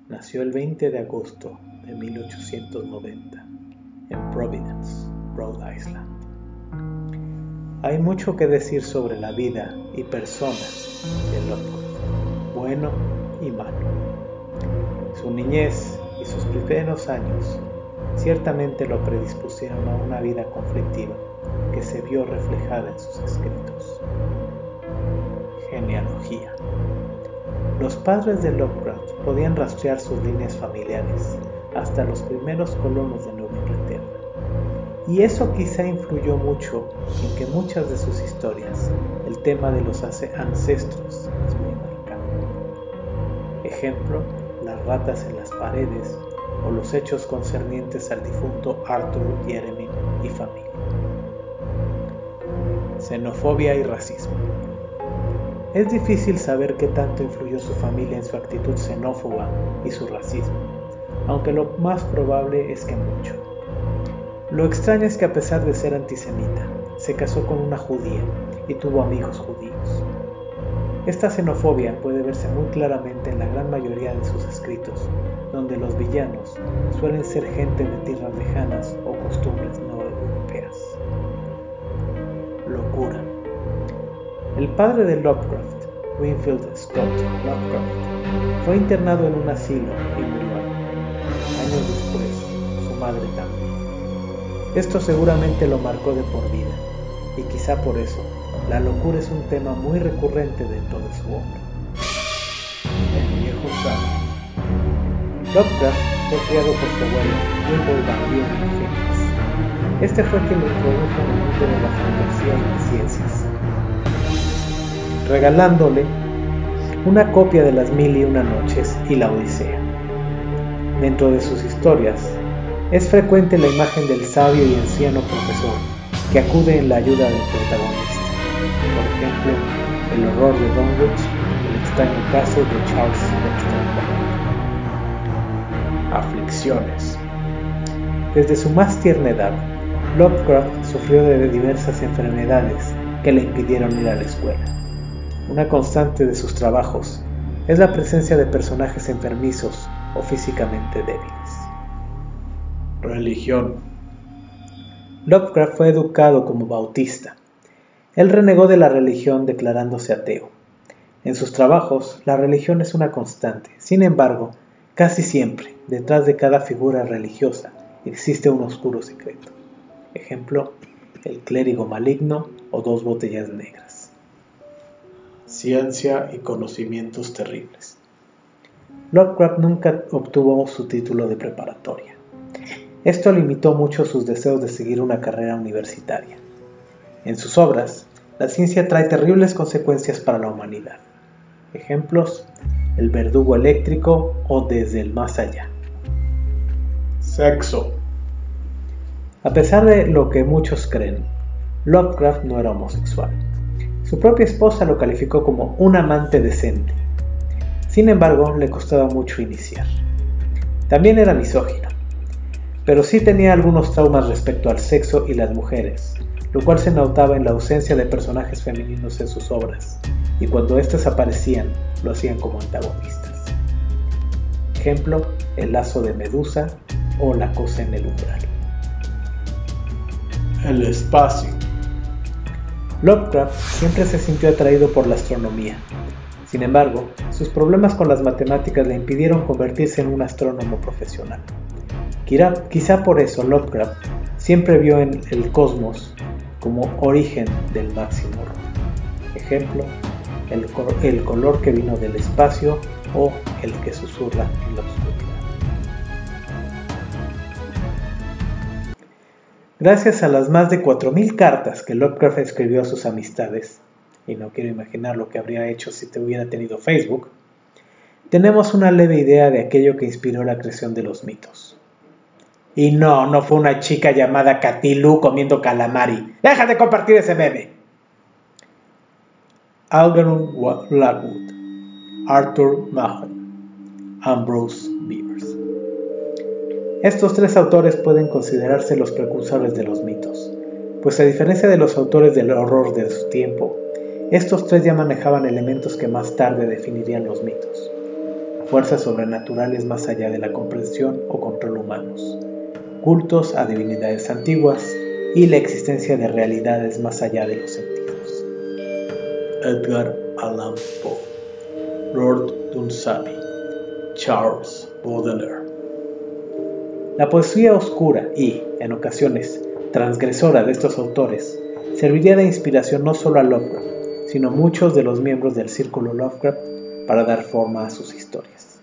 nació el 20 de agosto de 1890 en Providence, Rhode Island. Hay mucho que decir sobre la vida y personas de Lovecraft, bueno y malo. Su niñez y sus primeros años ciertamente lo predispusieron a una vida conflictiva que se vio reflejada en sus escritos. Genealogía. Los padres de Lovecraft podían rastrear sus líneas familiares hasta los primeros colonos de Nueva Inglaterra, y eso quizá influyó mucho en que muchas de sus historias el tema de los ancestros es muy marcado. Ejemplo, las ratas en las paredes o los hechos concernientes al difunto Arthur Jeremy y familia. Xenofobia y racismo. Es difícil saber qué tanto influyó su familia en su actitud xenófoba y su racismo, aunque lo más probable es que mucho. Lo extraño es que a pesar de ser antisemita, se casó con una judía y tuvo amigos judíos. Esta xenofobia puede verse muy claramente en la gran mayoría de sus escritos, donde los villanos suelen ser gente de tierras lejanas o costumbres no europeas. Locura. El padre de Lovecraft, Winfield Scott Lovecraft, fue internado en un asilo y murió. Años después, su madre también. Esto seguramente lo marcó de por vida, y quizá por eso, la locura es un tema muy recurrente dentro de su obra. El viejo sabio. Lovecraft fue criado por su abuelo, Wilbur Van Buren Phoenix. Este fue quien lo introdujo en el mundo de la fantasía y las ciencias, regalándole una copia de las 1001 noches y la Odisea. Dentro de sus historias, es frecuente la imagen del sabio y anciano profesor que acude en la ayuda del protagonista. Por ejemplo, El horror de Dunwich, El extraño caso de Charles Dexter. Aflicciones. Desde su más tierna edad, Lovecraft sufrió de diversas enfermedades que le impidieron ir a la escuela. Una constante de sus trabajos es la presencia de personajes enfermizos o físicamente débiles. Religión. Lovecraft fue educado como bautista. Él renegó de la religión declarándose ateo. En sus trabajos, la religión es una constante. Sin embargo, casi siempre, detrás de cada figura religiosa, existe un oscuro secreto. Ejemplo, el clérigo maligno o 2 botellas negras. Ciencia y conocimientos terribles. Lovecraft nunca obtuvo su título de preparatoria. Esto limitó mucho sus deseos de seguir una carrera universitaria. En sus obras, la ciencia trae terribles consecuencias para la humanidad. Ejemplos, El verdugo eléctrico o Desde el más allá. Sexo. A pesar de lo que muchos creen, Lovecraft no era homosexual. Su propia esposa lo calificó como un amante decente. Sin embargo, le costaba mucho iniciar. También era misógino, pero sí tenía algunos traumas respecto al sexo y las mujeres, lo cual se notaba en la ausencia de personajes femeninos en sus obras, y cuando éstas aparecían, lo hacían como antagonistas. Ejemplo, El lazo de Medusa o La cosa en el umbral. El espacio. Lovecraft siempre se sintió atraído por la astronomía. Sin embargo, sus problemas con las matemáticas le impidieron convertirse en un astrónomo profesional. Quizá por eso Lovecraft siempre vio en el cosmos como origen del máximo horror. Ejemplo, el color que vino del espacio o el que susurra en la oscuridad. Gracias a las más de 4000 cartas que Lovecraft escribió a sus amistades, y no quiero imaginar lo que habría hecho si te hubiera tenido Facebook, tenemos una leve idea de aquello que inspiró la creación de los mitos. Y no fue una chica llamada Cthulhu comiendo calamari. ¡Deja de compartir ese meme! Algernon Blackwood, Arthur Mahon, Ambrose Bierce. Estos 3 autores pueden considerarse los precursores de los mitos, pues a diferencia de los autores del horror de su tiempo, estos 3 ya manejaban elementos que más tarde definirían los mitos. fuerzas sobrenaturales más allá de la comprensión o control humanos, cultos a divinidades antiguas y la existencia de realidades más allá de los sentidos. Edgar Allan Poe, Lord Dunsany, Charles Baudelaire. La poesía oscura y, en ocasiones, transgresora de estos autores serviría de inspiración no solo a Lovecraft, sino a muchos de los miembros del círculo Lovecraft para dar forma a sus historias.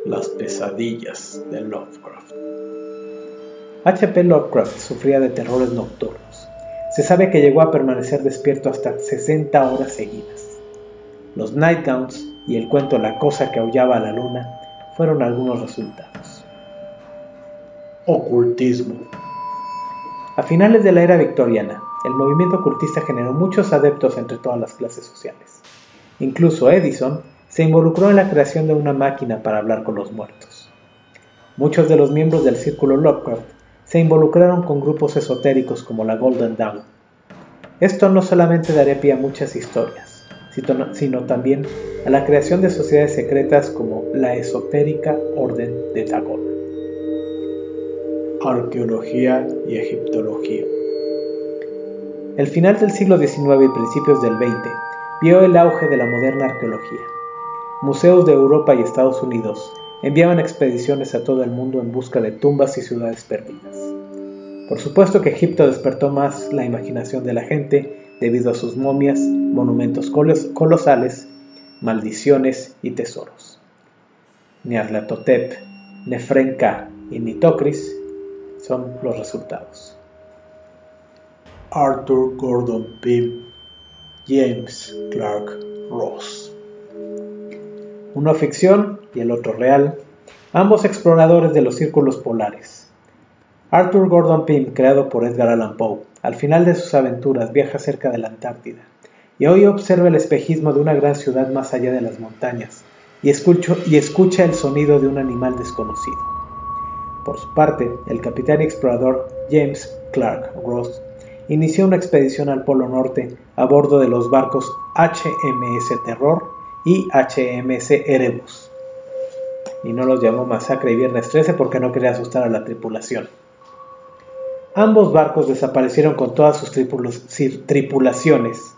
Las pesadillas de Lovecraft. H.P. Lovecraft sufría de terrores nocturnos. Se sabe que llegó a permanecer despierto hasta 60 horas seguidas. Los Nightgowns y el cuento La cosa que aullaba a la luna fueron algunos resultados. Ocultismo. A finales de la era victoriana, el movimiento ocultista generó muchos adeptos entre todas las clases sociales. Incluso Edison se involucró en la creación de una máquina para hablar con los muertos. Muchos de los miembros del círculo Lovecraft se involucraron con grupos esotéricos como la Golden Dawn. Esto no solamente daría pie a muchas historias, sino también a la creación de sociedades secretas como la esotérica Orden de Dagon. Arqueología y egiptología. El final del siglo XIX y principios del XX vio el auge de la moderna arqueología. Museos de Europa y Estados Unidos enviaban expediciones a todo el mundo en busca de tumbas y ciudades perdidas. Por supuesto que Egipto despertó más la imaginación de la gente debido a sus momias, monumentos colosales, maldiciones y tesoros. Nyarlathotep, Nefren-Ka y Nitocris son los resultados. Arthur Gordon Pym, James Clark Ross. Uno ficción y el otro real, ambos exploradores de los círculos polares. Arthur Gordon Pym, creado por Edgar Allan Poe, al final de sus aventuras viaja cerca de la Antártida y hoy observa el espejismo de una gran ciudad más allá de las montañas y escucha el sonido de un animal desconocido. Por su parte, el capitán y explorador James Clark Ross inició una expedición al Polo Norte a bordo de los barcos HMS Terror y HMS Erebus. Y no los llamó Masacre y Viernes 13 porque no quería asustar a la tripulación. Ambos barcos desaparecieron con todas sus tripulaciones,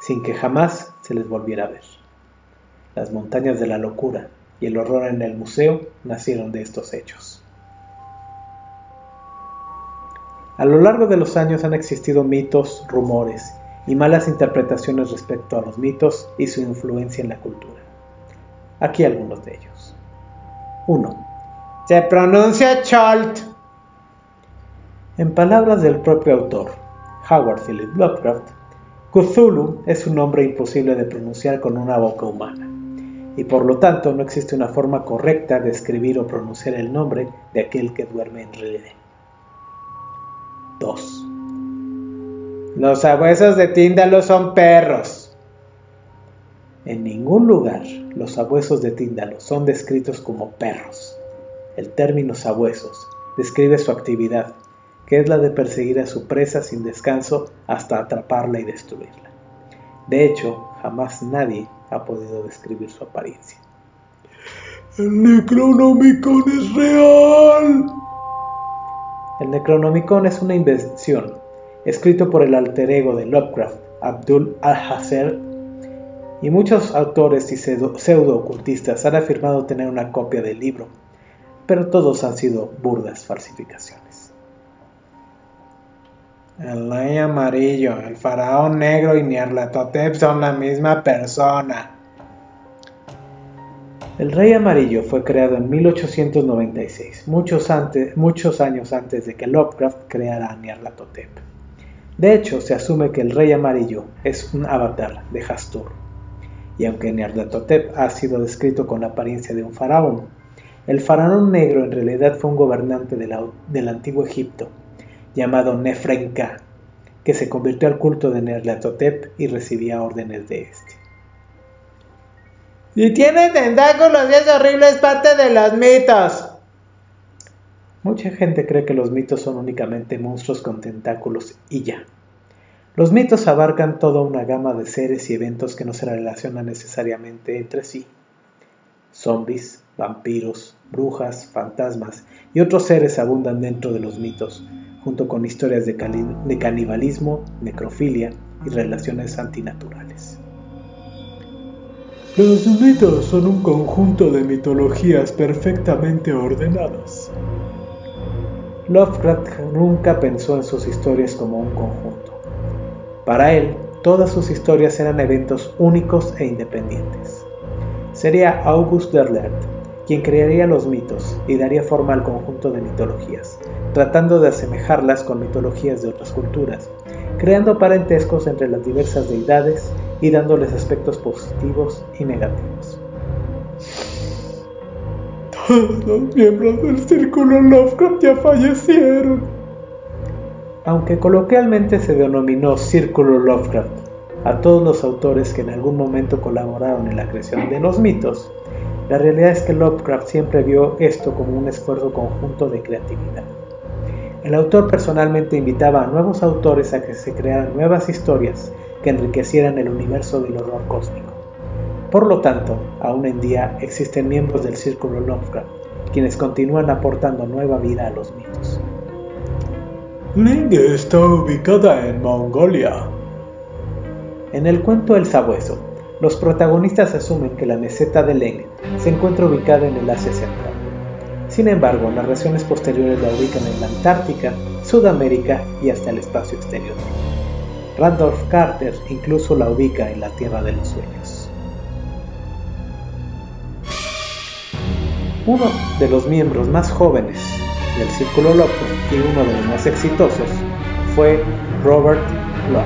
sin que jamás se les volviera a ver. Las montañas de la locura y el horror en el museo nacieron de estos hechos. A lo largo de los años han existido mitos, rumores y malas interpretaciones respecto a los mitos y su influencia en la cultura. Aquí algunos de ellos. 1. Se pronuncia Cholt. En palabras del propio autor, Howard Philip Lovecraft, Cthulhu es un nombre imposible de pronunciar con una boca humana, y por lo tanto no existe una forma correcta de escribir o pronunciar el nombre de aquel que duerme en R'lyeh. 2. Los sabuesos de Tíndalo son perros. En ningún lugar los sabuesos de Tíndalo son descritos como perros. El término sabuesos describe su actividad, que es la de perseguir a su presa sin descanso hasta atraparla y destruirla. De hecho, jamás nadie ha podido describir su apariencia. El Necronomicon es real. El Necronomicon es una invención, escrito por el alter ego de Lovecraft, Abdul Alhazer, y muchos autores y pseudo-ocultistas han afirmado tener una copia del libro, pero todos han sido burdas falsificaciones. El Rey Amarillo, el Faraón Negro y Nyarlathotep son la misma persona. El Rey Amarillo fue creado en 1896, muchos años antes de que Lovecraft creara a Nyarlathotep. De hecho, se asume que el Rey Amarillo es un avatar de Hastur, y aunque Nyarlathotep ha sido descrito con la apariencia de un faraón, el Faraón Negro en realidad fue un gobernante del antiguo Egipto, llamado Nefren-Ka, que se convirtió al culto de Nyarlathotep y recibía órdenes de este. ¡Y tiene tentáculos y es horrible, es parte de los mitos! Mucha gente cree que los mitos son únicamente monstruos con tentáculos y ya. Los mitos abarcan toda una gama de seres y eventos que no se relacionan necesariamente entre sí. Zombies, vampiros, brujas, fantasmas y otros seres abundan dentro de los mitos, junto con historias de canibalismo, necrofilia y relaciones antinaturales. Los mitos son un conjunto de mitologías perfectamente ordenadas. Lovecraft nunca pensó en sus historias como un conjunto. Para él, todas sus historias eran eventos únicos e independientes. Sería Auguste Derleth quien crearía los mitos y daría forma al conjunto de mitologías, tratando de asemejarlas con mitologías de otras culturas, creando parentescos entre las diversas deidades y dándoles aspectos positivos y negativos. Todos los miembros del Círculo Lovecraft ya fallecieron. Aunque coloquialmente se denominó Círculo Lovecraft a todos los autores que en algún momento colaboraron en la creación de los mitos, la realidad es que Lovecraft siempre vio esto como un esfuerzo conjunto de creatividad. El autor personalmente invitaba a nuevos autores a que se crearan nuevas historias que enriquecieran el universo del horror cósmico. Por lo tanto, aún en día existen miembros del Círculo Lovecraft, quienes continúan aportando nueva vida a los mitos. Linge está ubicada en Mongolia. En el cuento El Sabueso, los protagonistas asumen que la meseta de Leng se encuentra ubicada en el Asia Central. Sin embargo, narraciones posteriores la ubican en la Antártica, Sudamérica y hasta el espacio exterior. Randolph Carter incluso la ubica en la Tierra de los Sueños. Uno de los miembros más jóvenes del Círculo Lovecraft y uno de los más exitosos fue Robert Bloch.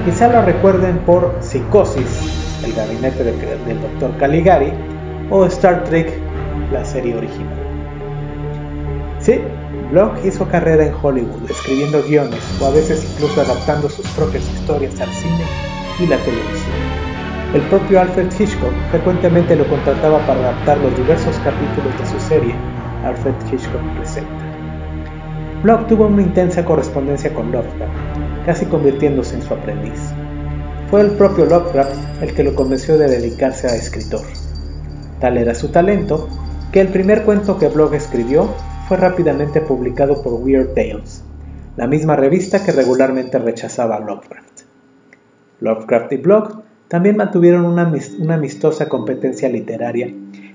Quizá lo recuerden por Psicosis, el gabinete del Dr. Caligari, o Star Trek, la serie original. Sí, Bloch hizo carrera en Hollywood, escribiendo guiones o a veces incluso adaptando sus propias historias al cine y la televisión. El propio Alfred Hitchcock frecuentemente lo contrataba para adaptar los diversos capítulos de su serie Alfred Hitchcock Presenta. Bloch tuvo una intensa correspondencia con Lovecraft, casi convirtiéndose en su aprendiz. Fue el propio Lovecraft el que lo convenció de dedicarse a escritor. Tal era su talento, que el primer cuento que Bloch escribió fue rápidamente publicado por Weird Tales, la misma revista que regularmente rechazaba a Lovecraft. Lovecraft y Bloch también mantuvieron una amistosa competencia literaria,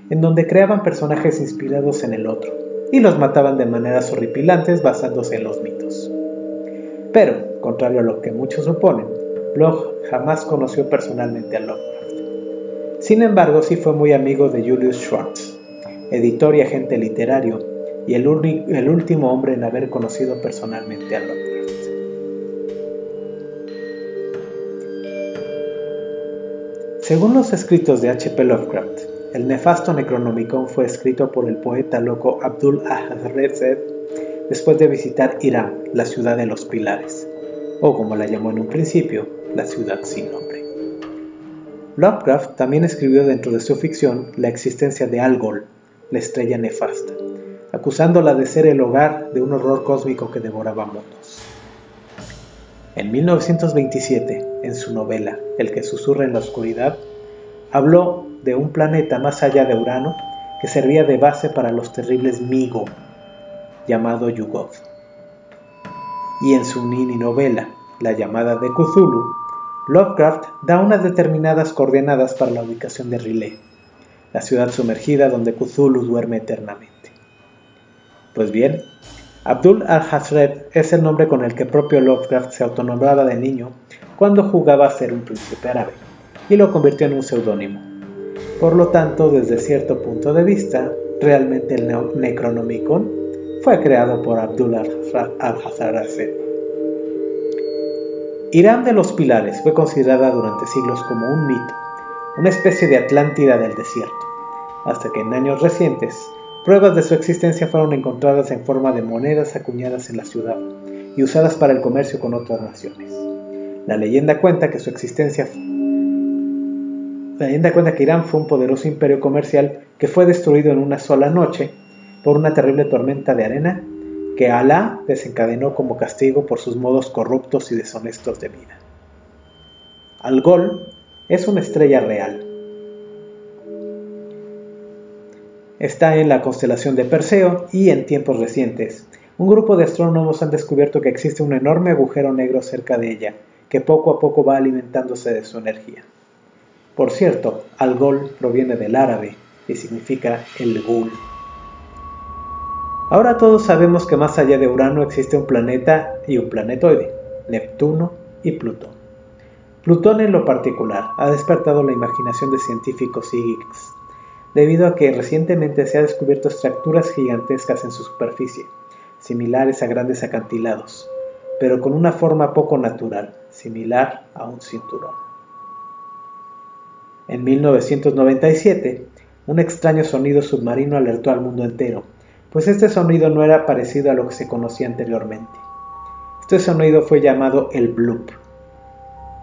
en donde creaban personajes inspirados en el otro, y los mataban de maneras horripilantes basándose en los mitos. Pero, contrario a lo que muchos suponen, Bloch jamás conoció personalmente a Lovecraft. Sin embargo, sí fue muy amigo de Julius Schwartz, editor y agente literario, y el último hombre en haber conocido personalmente a Lovecraft. Según los escritos de H.P. Lovecraft, el nefasto Necronomicon fue escrito por el poeta loco Abdul Ahazred después de visitar Irán, la ciudad de los pilares, o como la llamó en un principio, la ciudad sin nombre. Lovecraft también escribió dentro de su ficción la existencia de Algol, la estrella nefasta, acusándola de ser el hogar de un horror cósmico que devoraba mundos. En 1927, en su novela El que susurra en la oscuridad, habló de un planeta más allá de Urano que servía de base para los terribles Mi-Go, llamado Yugoth. Y en su mini novela, La llamada de Cthulhu, Lovecraft da unas determinadas coordenadas para la ubicación de R'lyeh, la ciudad sumergida donde Cthulhu duerme eternamente. Pues bien, Abdul al-Hazred es el nombre con el que propio Lovecraft se autonombraba de niño cuando jugaba a ser un príncipe árabe, y lo convirtió en un seudónimo. Por lo tanto, desde cierto punto de vista, realmente el Necronomicon fue creado por Abdul al-Hazred. Irán de los Pilares fue considerada durante siglos como un mito, una especie de Atlántida del desierto, hasta que en años recientes, pruebas de su existencia fueron encontradas en forma de monedas acuñadas en la ciudad y usadas para el comercio con otras naciones. La leyenda cuenta que Irán fue un poderoso imperio comercial que fue destruido en una sola noche por una terrible tormenta de arena que Alá desencadenó como castigo por sus modos corruptos y deshonestos de vida. Algol es una estrella real. Está en la constelación de Perseo y en tiempos recientes, un grupo de astrónomos han descubierto que existe un enorme agujero negro cerca de ella, que poco a poco va alimentándose de su energía. Por cierto, Algol proviene del árabe y significa el Ghul. Ahora todos sabemos que más allá de Urano existe un planeta y un planetoide, Neptuno y Plutón. Plutón en lo particular ha despertado la imaginación de científicos y geeks, debido a que recientemente se han descubierto estructuras gigantescas en su superficie, similares a grandes acantilados, pero con una forma poco natural, similar a un cinturón. En 1997, un extraño sonido submarino alertó al mundo entero, pues este sonido no era parecido a lo que se conocía anteriormente. Este sonido fue llamado el bloop,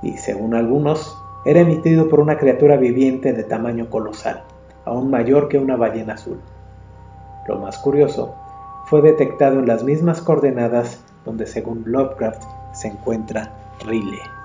y según algunos, era emitido por una criatura viviente de tamaño colosal, aún mayor que una ballena azul. Lo más curioso, fue detectado en las mismas coordenadas donde según Lovecraft se encuentra R'lyeh.